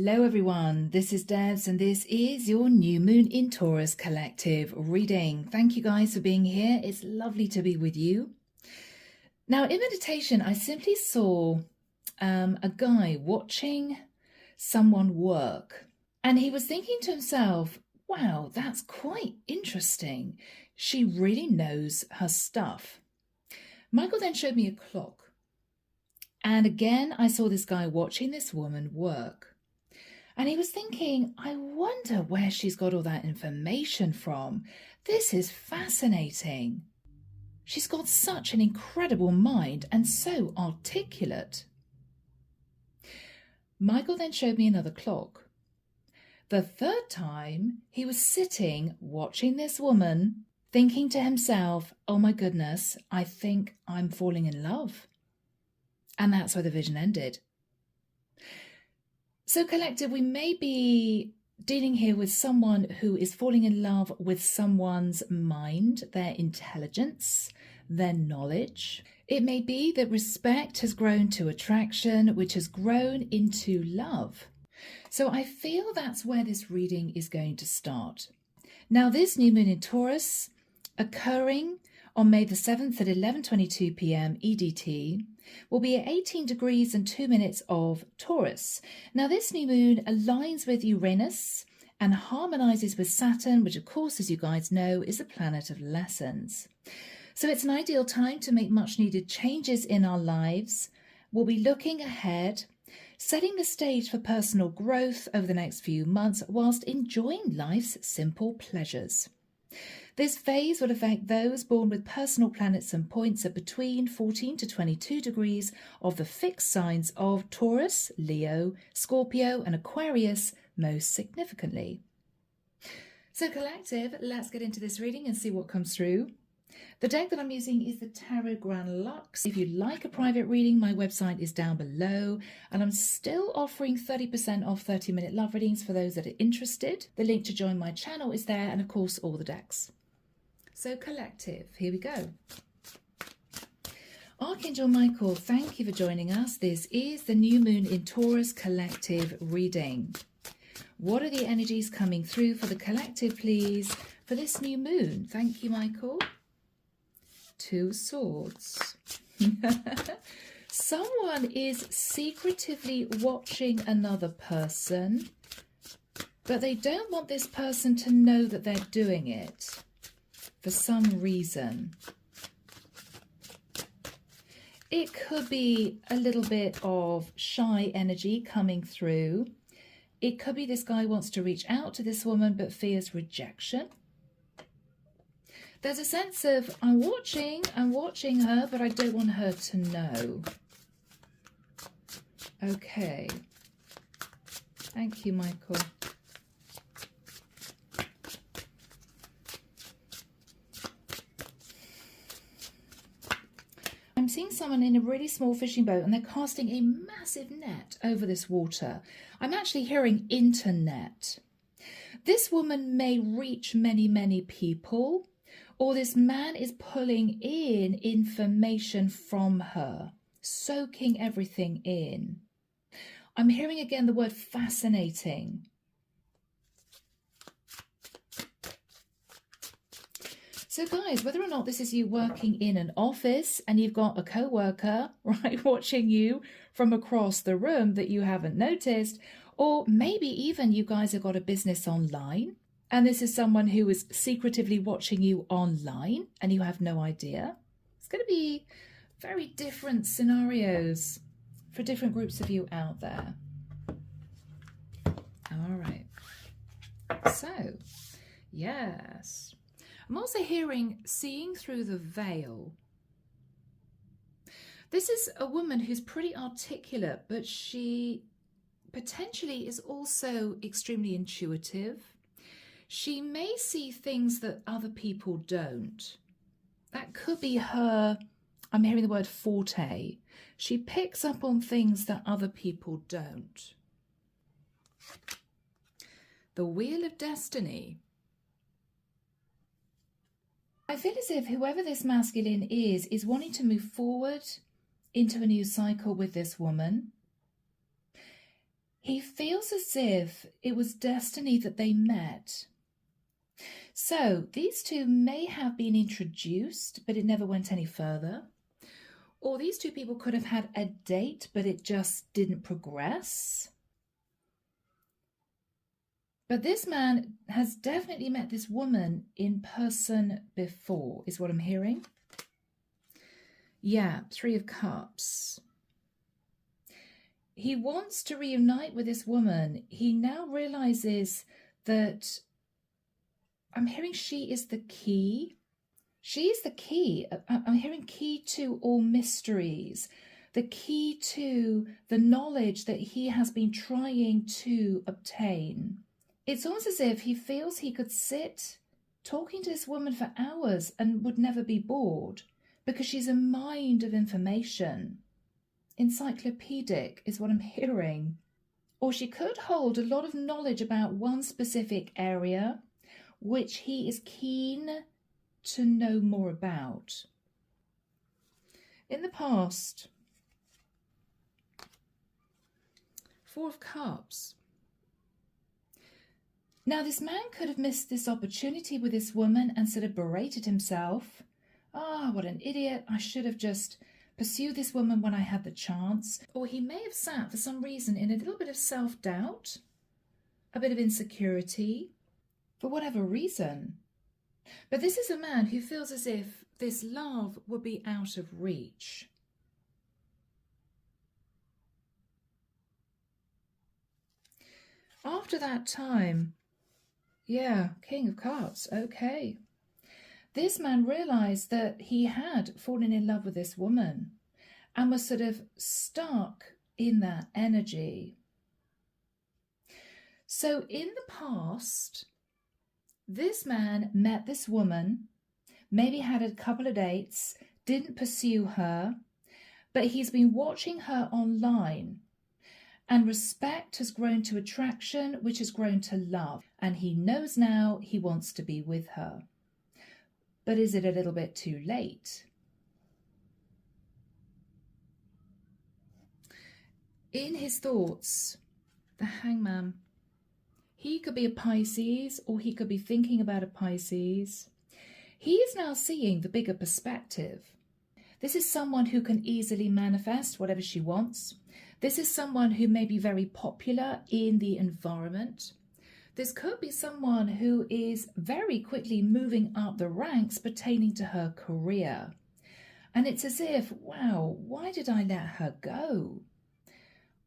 Hello everyone, this is Debs and this is your New Moon in Taurus collective reading. Thank you guys for being here. It's lovely to be with you. Now in meditation, I simply saw a guy watching someone work and he was thinking to himself, wow, that's quite interesting. She really knows her stuff. Michael then showed me a clock. And again, I saw this guy watching this woman work. And he was thinking, I wonder where she's got all that information from. This is fascinating. She's got such an incredible mind and so articulate. Michael then showed me another clock. The third time, he was sitting watching this woman, thinking to himself, oh my goodness, I think I'm falling in love. And that's where the vision ended. So collective, we may be dealing here with someone who is falling in love with someone's mind, their intelligence, their knowledge. It may be that respect has grown to attraction, which has grown into love. So I feel that's where this reading is going to start. Now this new moon in Taurus occurring on May the 7th at 11:22 p.m. EDT will be at 18 degrees and 2 minutes of Taurus. Now this new moon aligns with Uranus and harmonizes with Saturn, which of course, as you guys know, is a planet of lessons. So it's an ideal time to make much needed changes in our lives. We'll be looking ahead, setting the stage for personal growth over the next few months whilst enjoying life's simple pleasures. This phase will affect those born with personal planets and points at between 14 to 22 degrees of the fixed signs of Taurus, Leo, Scorpio and Aquarius most significantly. So collective, let's get into this reading and see what comes through. The deck that I'm using is the Tarot Grand Luxe. If you'd like a private reading, my website is down below and I'm still offering 30% off 30-minute love readings for those that are interested. The link to join my channel is there and of course all the decks. So collective, here we go. Archangel Michael, thank you for joining us. This is the New Moon in Taurus collective reading. What are the energies coming through for the collective, please, for this new moon? Thank you, Michael. Two Swords. Someone is secretively watching another person, but they don't want this person to know that they're doing it for some reason. It could be a little bit of shy energy coming through. It could be this guy wants to reach out to this woman but fears rejection. There's a sense of, I'm watching her, but I don't want her to know. Okay. Thank you, Michael. I'm seeing someone in a really small fishing boat and they're casting a massive net over this water. I'm actually hearing internet. This woman may reach many, many people, or this man is pulling in information from her, soaking everything in. I'm hearing again the word fascinating. So guys, whether or not this is you working in an office and you've got a co-worker, right, watching you from across the room that you haven't noticed, or maybe even you guys have got a business online and this is someone who is secretively watching you online and you have no idea. It's going to be very different scenarios for different groups of you out there. All right. So, yes. I'm also hearing seeing through the veil. This is a woman who's pretty articulate, but she potentially is also extremely intuitive. She may see things that other people don't. That could be her, I'm hearing the word forte. She picks up on things that other people don't. The Wheel of Destiny. I feel as if whoever this masculine is wanting to move forward into a new cycle with this woman. He feels as if it was destiny that they met. So these two may have been introduced, but it never went any further. Or these two people could have had a date, but it just didn't progress. But this man has definitely met this woman in person before, is what I'm hearing. Yeah, 3 of Cups. He wants to reunite with this woman. He now realizes that I'm hearing she is the key. She is the key. I'm hearing key to all mysteries, the key to the knowledge that he has been trying to obtain. It's almost as if he feels he could sit talking to this woman for hours and would never be bored because she's a mind of information. Encyclopedic is what I'm hearing. Or she could hold a lot of knowledge about one specific area, which he is keen to know more about. In the past, 4 of Cups. Now, this man could have missed this opportunity with this woman and sort of berated himself. Ah, what an idiot. I should have just pursued this woman when I had the chance. Or he may have sat for some reason in a little bit of self-doubt, a bit of insecurity, for whatever reason. But this is a man who feels as if this love would be out of reach. After that time, yeah, King of Cups, okay. This man realized that he had fallen in love with this woman and was sort of stuck in that energy. So in the past, this man met this woman, maybe had a couple of dates, didn't pursue her, but he's been watching her online. And respect has grown to attraction, which has grown to love. And he knows now he wants to be with her. But is it a little bit too late? In his thoughts, the Hangman, he could be a Pisces, or he could be thinking about a Pisces. He is now seeing the bigger perspective. This is someone who can easily manifest whatever she wants. This is someone who may be very popular in the environment. This could be someone who is very quickly moving up the ranks pertaining to her career. And it's as if, wow, why did I let her go?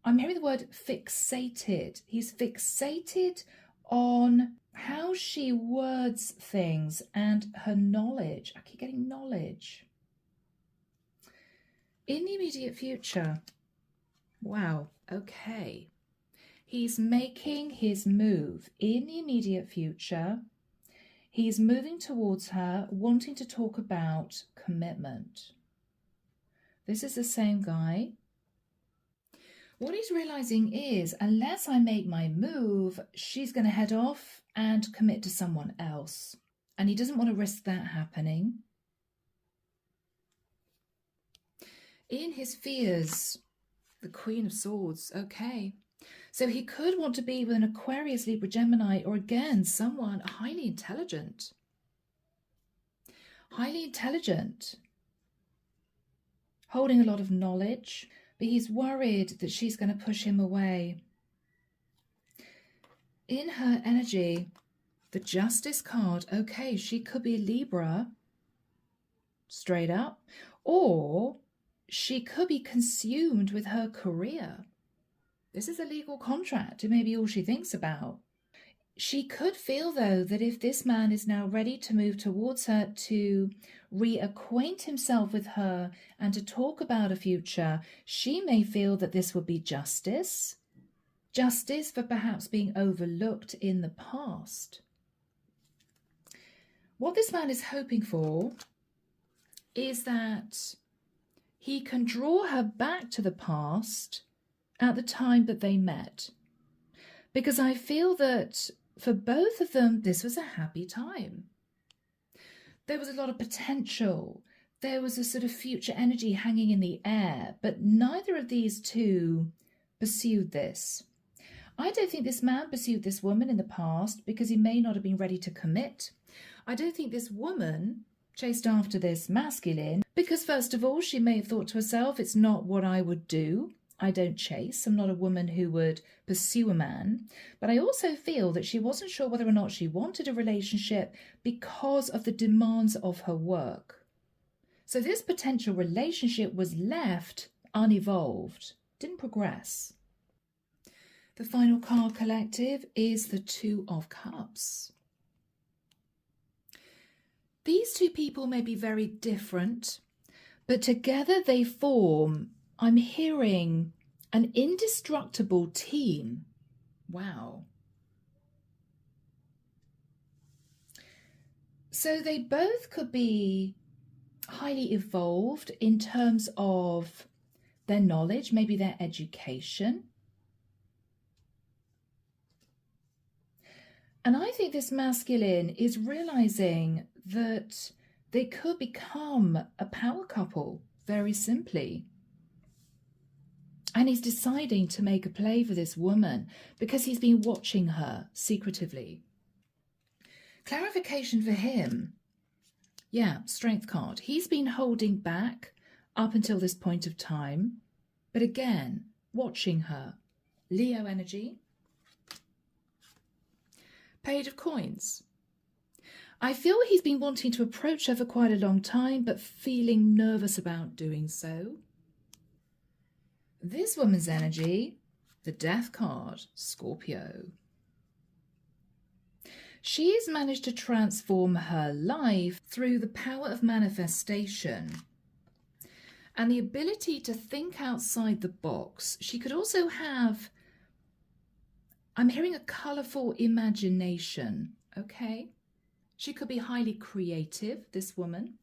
I'm hearing the word fixated. He's fixated on how she words things and her knowledge. I keep getting knowledge. In the immediate future, wow, okay. He's making his move. In the immediate future, he's moving towards her, wanting to talk about commitment. This is the same guy. What he's realizing is, unless I make my move, she's going to head off and commit to someone else. And he doesn't want to risk that happening. In his fears, the Queen of Swords, okay. So he could want to be with an Aquarius, Libra, Gemini, or again, someone highly intelligent. Highly intelligent. Holding a lot of knowledge, but he's worried that she's going to push him away. In her energy, the Justice card, okay, she could be Libra, straight up, or she could be consumed with her career. This is a legal contract. It may be all she thinks about. She could feel, though, that if this man is now ready to move towards her, to reacquaint himself with her and to talk about a future, she may feel that this would be justice. Justice for perhaps being overlooked in the past. What this man is hoping for is that he can draw her back to the past at the time that they met. Because I feel that for both of them, this was a happy time. There was a lot of potential. There was a sort of future energy hanging in the air, but neither of these two pursued this. I don't think this man pursued this woman in the past because he may not have been ready to commit. I don't think this woman chased after this masculine because, first of all, she may have thought to herself, it's not what I would do. I don't chase. I'm not a woman who would pursue a man. But I also feel that she wasn't sure whether or not she wanted a relationship because of the demands of her work. So this potential relationship was left unevolved, didn't progress. The final card, collective, is the Two of Cups. These two people may be very different, but together they form, I'm hearing, an indestructible team. Wow. So they both could be highly evolved in terms of their knowledge, maybe their education. And I think this masculine is realizing that they could become a power couple, very simply. And he's deciding to make a play for this woman because he's been watching her secretively. Clarification for him. Yeah, strength card. He's been holding back up until this point of time. But again, watching her. Leo energy. Page of Coins. I feel he's been wanting to approach her for quite a long time, but feeling nervous about doing so. This woman's energy, the Death card, Scorpio. She has managed to transform her life through the power of manifestation and the ability to think outside the box. She could also have, I'm hearing, a colourful imagination, okay? She could be highly creative, this woman.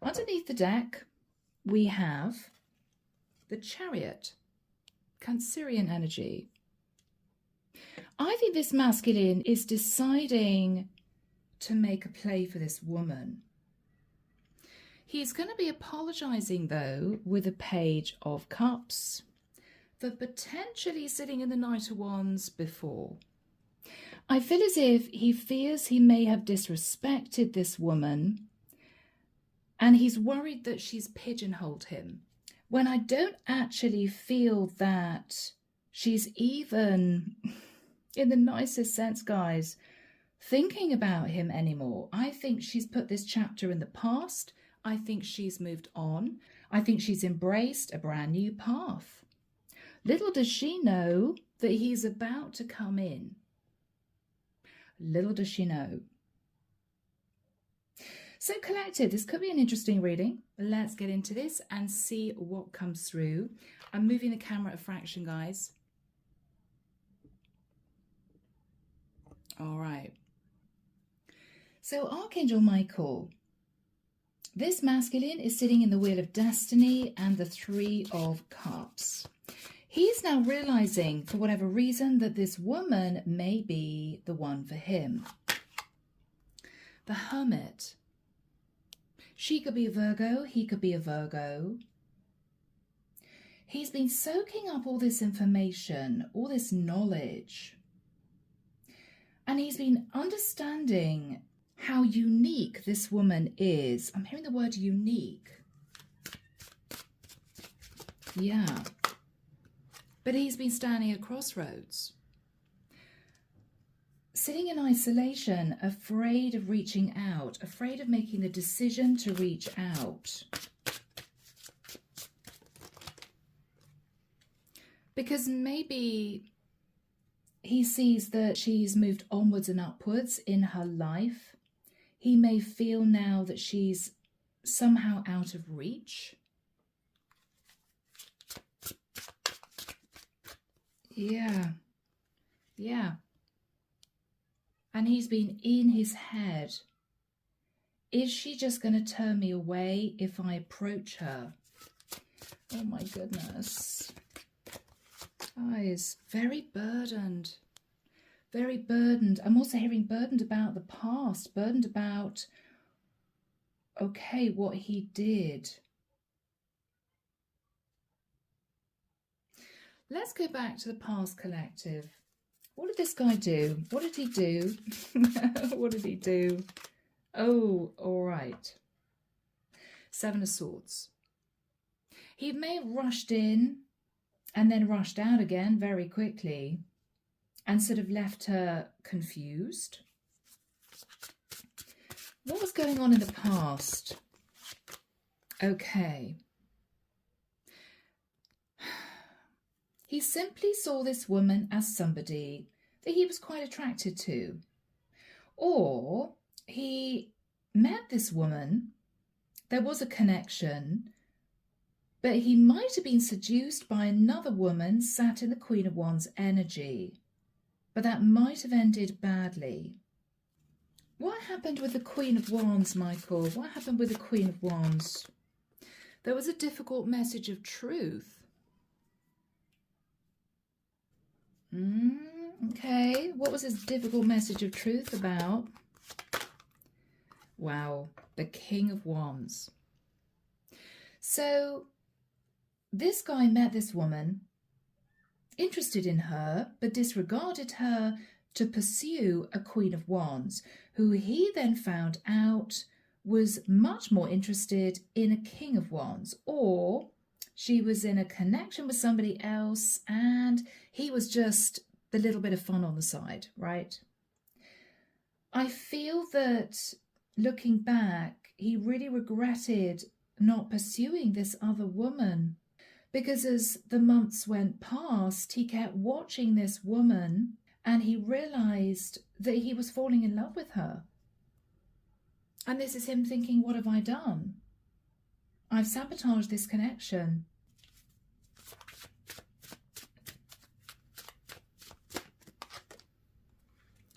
Underneath the deck, we have the Chariot, Cancerian energy. I think this masculine is deciding to make a play for this woman. He's going to be apologising, though, with a Page of Cups for potentially sitting in the Knight of Wands before. I feel as if he fears he may have disrespected this woman and he's worried that she's pigeonholed him, when I don't actually feel that she's even, in the nicest sense, guys, thinking about him anymore. I think she's put this chapter in the past. I think she's moved on. I think she's embraced a brand new path. Little does she know that he's about to come in. Little does she know. So collective, this could be an interesting reading. Let's get into this and see what comes through. I'm moving the camera a fraction, guys. All right. So Archangel Michael, this masculine is sitting in the Wheel of Destiny and the Three of Cups. He's now realizing, for whatever reason, that this woman may be the one for him. The Hermit. She could be a Virgo, he could be a Virgo. He's been soaking up all this information, all this knowledge. And he's been understanding how unique this woman is. I'm hearing the word unique. Yeah. But he's been standing at crossroads. Sitting in isolation, afraid of reaching out, afraid of making the decision to reach out. Because maybe he sees that she's moved onwards and upwards in her life. He may feel now that she's somehow out of reach. Yeah. Yeah. And he's been in his head. Is she just going to turn me away if I approach her? Oh my goodness. Guys, very burdened. Very burdened. I'm also hearing burdened about the past. Burdened about, okay, what he did. Let's go back to the past collective. What did this guy do? What did he do? What did he do? Oh, all right. Seven of Swords. He may have rushed in and then rushed out again very quickly and sort of left her confused. What was going on in the past? Okay. He simply saw this woman as somebody that he was quite attracted to. Or he met this woman, there was a connection, but he might have been seduced by another woman sat in the Queen of Wands energy. But that might have ended badly. What happened with the Queen of Wands, Michael? What happened with the Queen of Wands? There was a difficult message of truth. Okay, what was this difficult message of truth about? Wow, the King of Wands. So this guy met this woman, interested in her, but disregarded her to pursue a Queen of Wands, who he then found out was much more interested in a King of Wands, or she was in a connection with somebody else and he was just the little bit of fun on the side, right? I feel that looking back, he really regretted not pursuing this other woman, because as the months went past, he kept watching this woman and he realized that he was falling in love with her. And this is him thinking, what have I done? I've sabotaged this connection.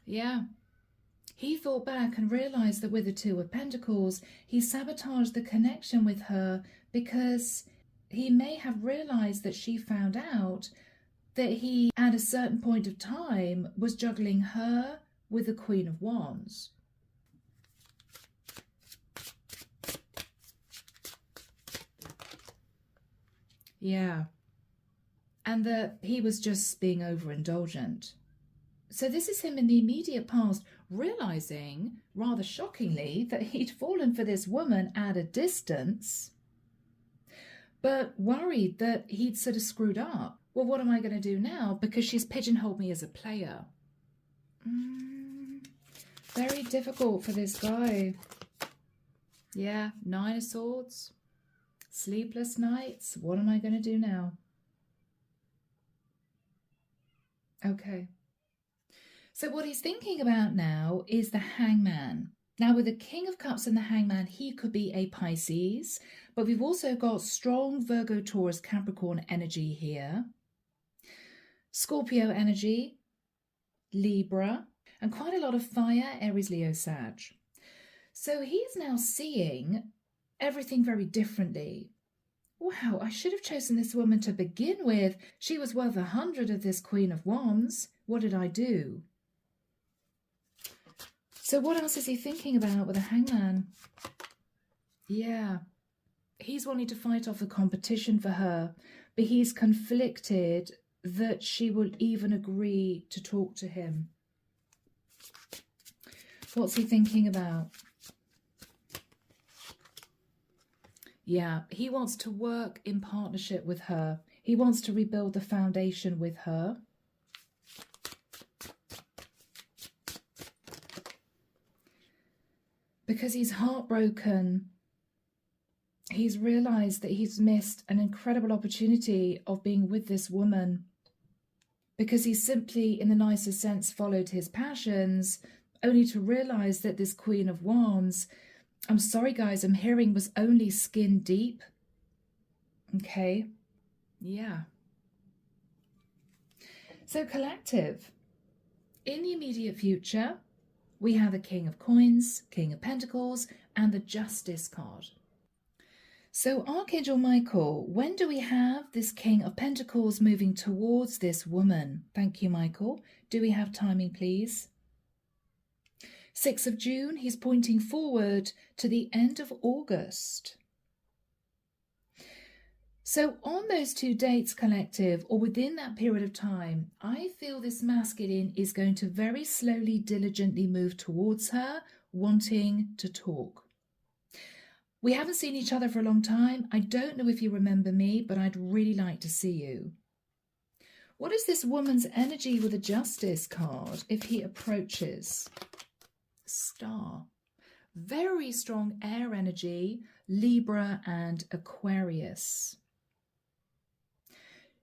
Yeah. He thought back and realized that with the Two of Pentacles, he sabotaged the connection with her because he may have realized that she found out that he, at a certain point of time, was juggling her with the Queen of Wands. Yeah. And that he was just being overindulgent. So this is him in the immediate past realizing, rather shockingly, that he'd fallen for this woman at a distance, but worried that he'd sort of screwed up. Well, what am I going to do now? Because she's pigeonholed me as a player. Very difficult for this guy. Yeah, Nine of Swords. Sleepless nights. What am I going to do now? Okay. So what he's thinking about now is the Hangman. Now with the King of Cups and the Hangman, he could be a Pisces, but we've also got strong Virgo, Taurus, Capricorn energy here. Scorpio energy, Libra, and quite a lot of fire, Aries, Leo, Sag. So he's now seeing everything very differently. Wow, I should have chosen this woman to begin with. She was worth 100 of this Queen of Wands. What did I do? So what else is he thinking about with a Hangman? Yeah, he's wanting to fight off the competition for her, but he's conflicted that she will even agree to talk to him. What's he thinking about? Yeah, he wants to work in partnership with her. He wants to rebuild the foundation with her. Because he's heartbroken. He's realized that he's missed an incredible opportunity of being with this woman. Because he simply, in the nicest sense, followed his passions, only to realize that this Queen of Wands, I'm sorry guys, I'm hearing was only skin deep. Okay. Yeah. So collective. In the immediate future, we have the King of Coins, King of Pentacles, and the Justice card. So Archangel Michael, when do we have this King of Pentacles moving towards this woman? Thank you, Michael. Do we have timing, please? 6th of June, he's pointing forward to the end of August. So on those 2 dates, collective, or within that period of time, I feel this masculine is going to very slowly, diligently move towards her, wanting to talk. We haven't seen each other for a long time. I don't know if you remember me, but I'd really like to see you. What is this woman's energy with a Justice card if he approaches? Star. Very strong air energy, Libra and Aquarius.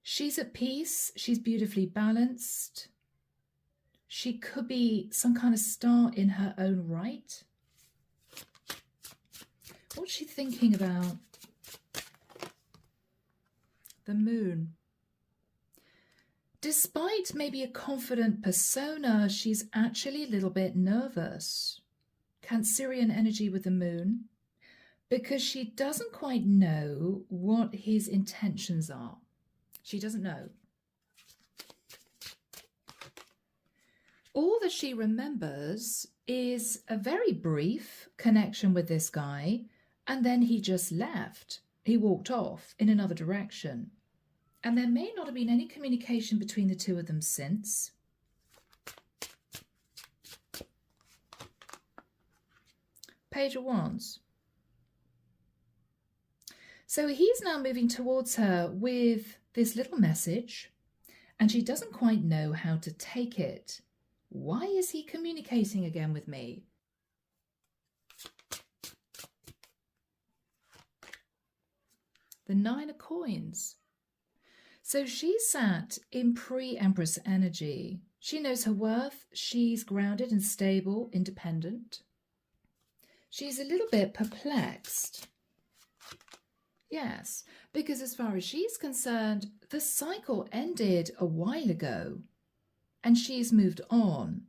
She's at peace. She's beautifully balanced. She could be some kind of star in her own right. What's she thinking about? The Moon. Despite maybe a confident persona, she's actually a little bit nervous. Cancerian energy with the Moon, because she doesn't quite know what his intentions are. She doesn't know. All that she remembers is a very brief connection with this guy, and then he just left. He walked off in another direction. And there may not have been any communication between the two of them since. Page of Wands. So he's now moving towards her with this little message, and she doesn't quite know how to take it. Why is he communicating again with me? The 9 of Coins. So she's sat in pre-Empress energy. She knows her worth. She's grounded and stable, independent. She's a little bit perplexed. Yes, because as far as she's concerned, the cycle ended a while ago and she's moved on.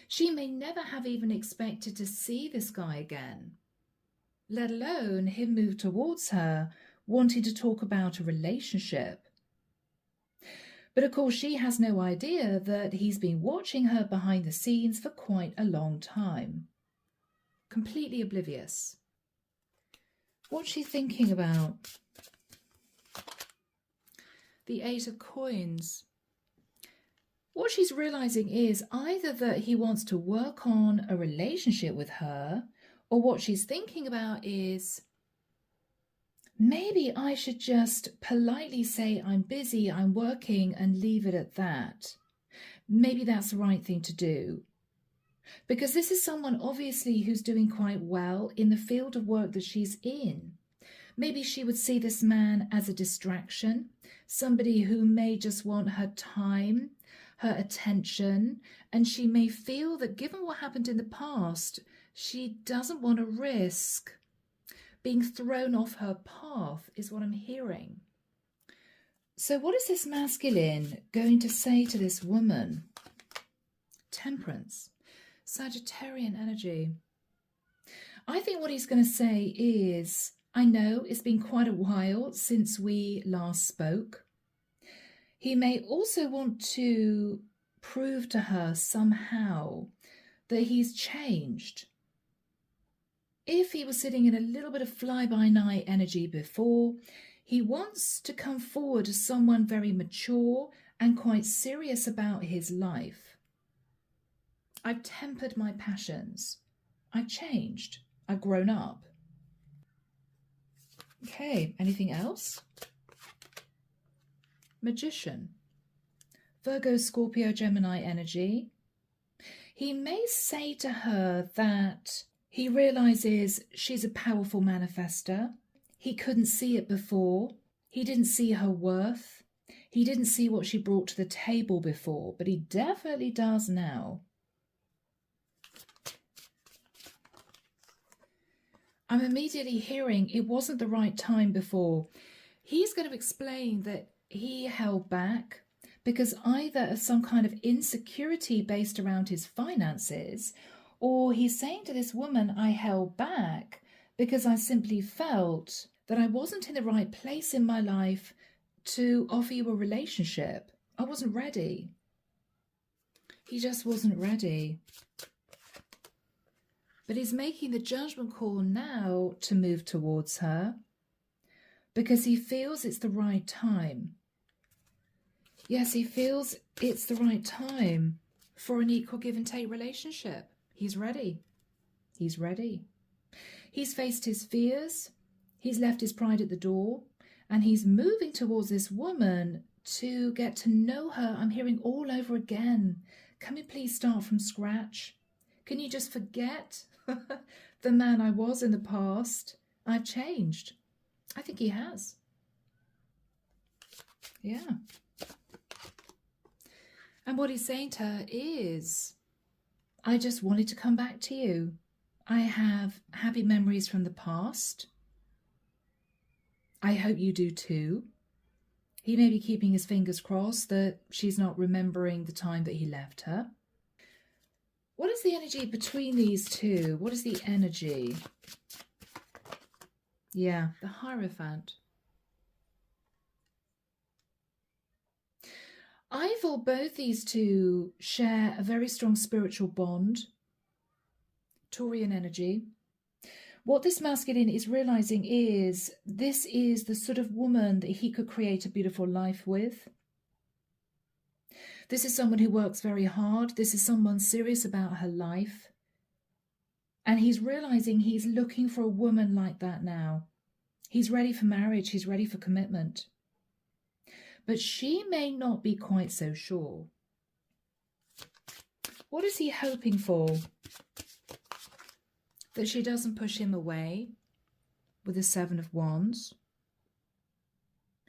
She may never have even expected to see this guy again, let alone him move towards her, wanting to talk about a relationship. But of course, she has no idea that he's been watching her behind the scenes for quite a long time. Completely oblivious. What's she thinking about? The 8 of Coins. What she's realizing is either that he wants to work on a relationship with her, or what she's thinking about is, maybe I should just politely say I'm busy, I'm working, and leave it at that. Maybe that's the right thing to do. Because this is someone obviously who's doing quite well in the field of work that she's in. Maybe she would see this man as a distraction, somebody who may just want her time, her attention, and she may feel that given what happened in the past, she doesn't want to risk being thrown off her path, is what I'm hearing. So what is this masculine going to say to this woman? Temperance. Sagittarian energy. I think what he's going to say is, I know it's been quite a while since we last spoke. He may also want to prove to her somehow that he's changed. If he was sitting in a little bit of fly-by-night energy before, he wants to come forward as someone very mature and quite serious about his life. I've tempered my passions. I've changed. I've grown up. Okay, anything else? Magician. Virgo, Scorpio, Gemini energy. He may say to her that he realizes she's a powerful manifester. He couldn't see it before. He didn't see her worth. He didn't see what she brought to the table before, but he definitely does now. I'm immediately hearing it wasn't the right time before. He's going to explain that he held back because either of some kind of insecurity based around his finances, or he's saying to this woman, I held back because I simply felt that I wasn't in the right place in my life to offer you a relationship. I wasn't ready. He just wasn't ready. But he's making the judgment call now to move towards her. because he feels it's the right time. Yes, he feels it's the right time for an equal give and take relationship. He's ready. He's ready. He's faced his fears. He's left his pride at the door. And he's moving towards this woman to get to know her. I'm hearing all over again. Can we please start from scratch? Can you just forget the man I was in the past? I've changed. I think he has. Yeah. And what he's saying to her is, I just wanted to come back to you. I have happy memories from the past. I hope you do too. He may be keeping his fingers crossed that she's not remembering the time that he left her. What is the energy between these two? What is the energy? Yeah, the Hierophant. I feel both these two share a very strong spiritual bond. Taurian energy. What this masculine is realizing is this is the sort of woman that he could create a beautiful life with. This is someone who works very hard. This is someone serious about her life. And he's realizing he's looking for a woman like that now. He's ready for marriage. He's ready for commitment. But she may not be quite so sure. What is he hoping for? That she doesn't push him away with the Seven of Wands.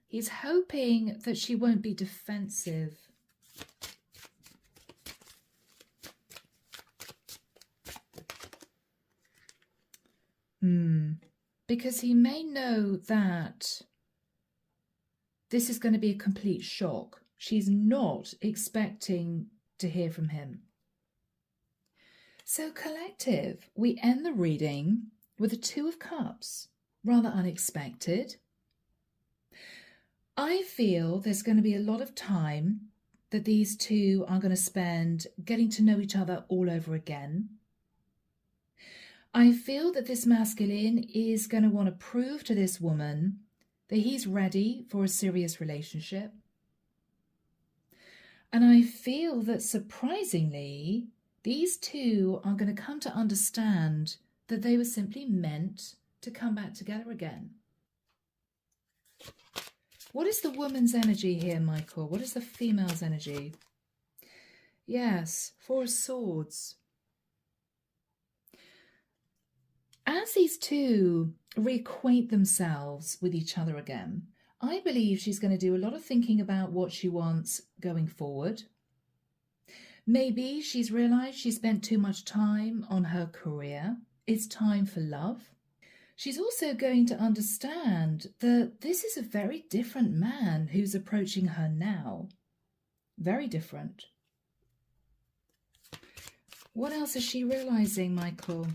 He's hoping that she won't be defensive. Because he may know that this is going to be a complete shock. She's not expecting to hear from him. So collective, we end the reading with the Two of Cups, rather unexpected. I feel there's going to be a lot of time that these two are going to spend getting to know each other all over again. I feel that this masculine is going to want to prove to this woman that he's ready for a serious relationship. And I feel that surprisingly, these two are going to come to understand that they were simply meant to come back together again. What is the woman's energy here, Michael? What is the female's energy? Yes, Four of Swords. As these two reacquaint themselves with each other again, I believe she's going to do a lot of thinking about what she wants going forward. Maybe she's realized she spent too much time on her career. It's time for love. She's also going to understand that this is a very different man who's approaching her now. Very different. What else is she realizing, Michael?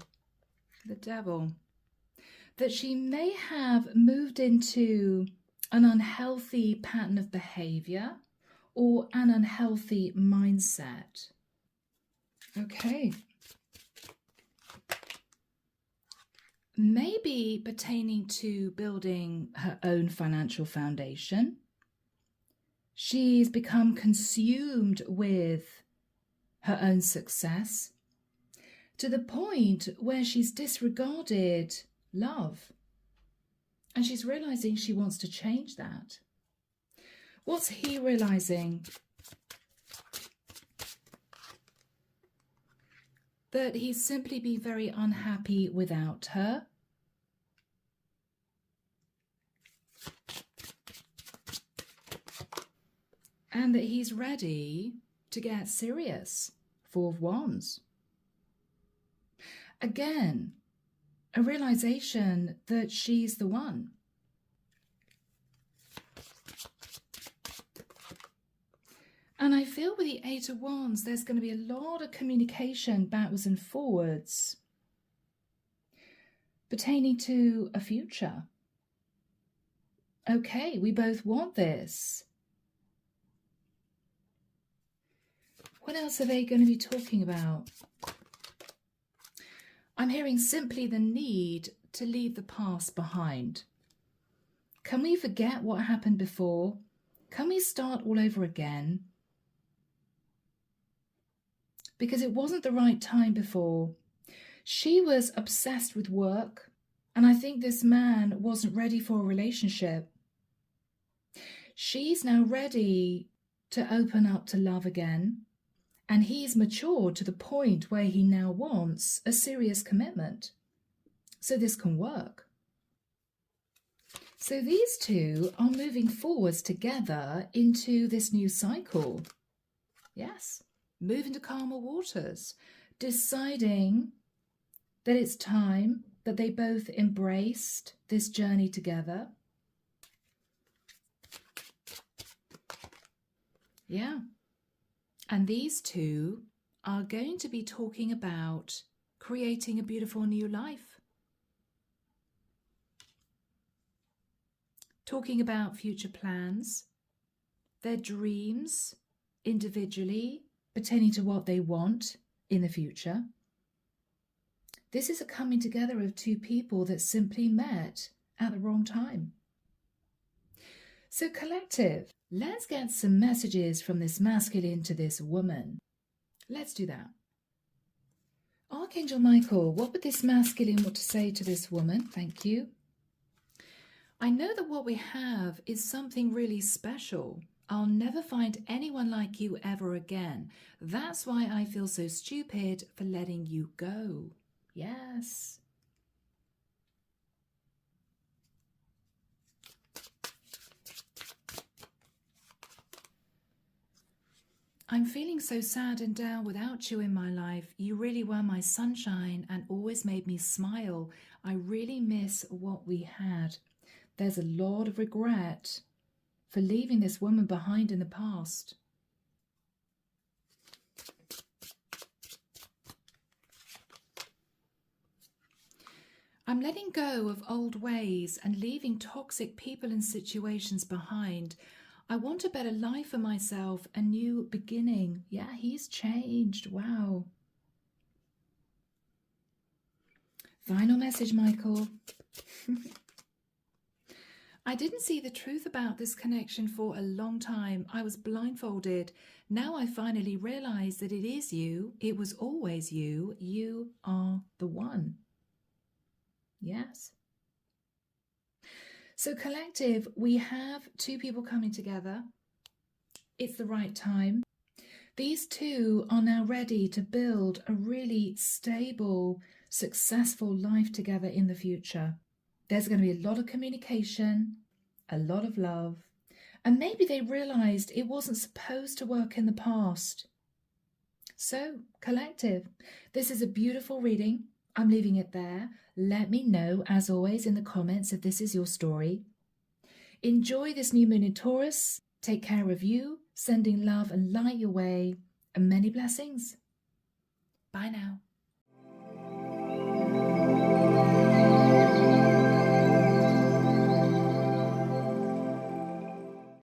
The Devil. That she may have moved into an unhealthy pattern of behavior or an unhealthy mindset. Okay. Maybe pertaining to building her own financial foundation. She's become consumed with her own success to the point where she's disregarded love. And she's realizing she wants to change that. What's he realizing? That he's simply been very unhappy without her. And that he's ready to get serious. Four of Wands. Again, a realization that she's the one. And I feel with the Eight of Wands, there's going to be a lot of communication backwards and forwards pertaining to a future. Okay, we both want this. What else are they going to be talking about? I'm hearing simply the need to leave the past behind. Can we forget what happened before? Can we start all over again? Because it wasn't the right time before. She was obsessed with work, and I think this man wasn't ready for a relationship. She's now ready to open up to love again, and he's matured to the point where he now wants a serious commitment. So this can work. So these two are moving forwards together into this new cycle. Yes, move into calmer waters, deciding that it's time that they both embraced this journey together. Yeah. And these two are going to be talking about creating a beautiful new life. Talking about future plans, their dreams individually pertaining to what they want in the future. This is a coming together of two people that simply met at the wrong time. So collective, let's get some messages from this masculine to this woman. Let's do that. Archangel Michael, what would this masculine want to say to this woman? Thank you. I know that what we have is something really special. I'll never find anyone like you ever again. That's why I feel so stupid for letting you go. Yes. I'm feeling so sad and down without you in my life. You really were my sunshine and always made me smile. I really miss what we had. There's a lot of regret for leaving this woman behind in the past. I'm letting go of old ways and leaving toxic people and situations behind. I want a better life for myself, a new beginning. Yeah, he's changed. Wow. Final message, Michael. I didn't see the truth about this connection for a long time. I was blindfolded. Now I finally realize that it is you. It was always you. You are the one. Yes. So collective, we have two people coming together. It's the right time. These two are now ready to build a really stable, successful life together in the future. There's going to be a lot of communication, a lot of love, and maybe they realized it wasn't supposed to work in the past. So, collective, this is a beautiful reading. I'm leaving it there. Let me know, as always, in the comments if this is your story. Enjoy this new moon in Taurus. Take care of you, sending love and light your way, and many blessings. Bye now.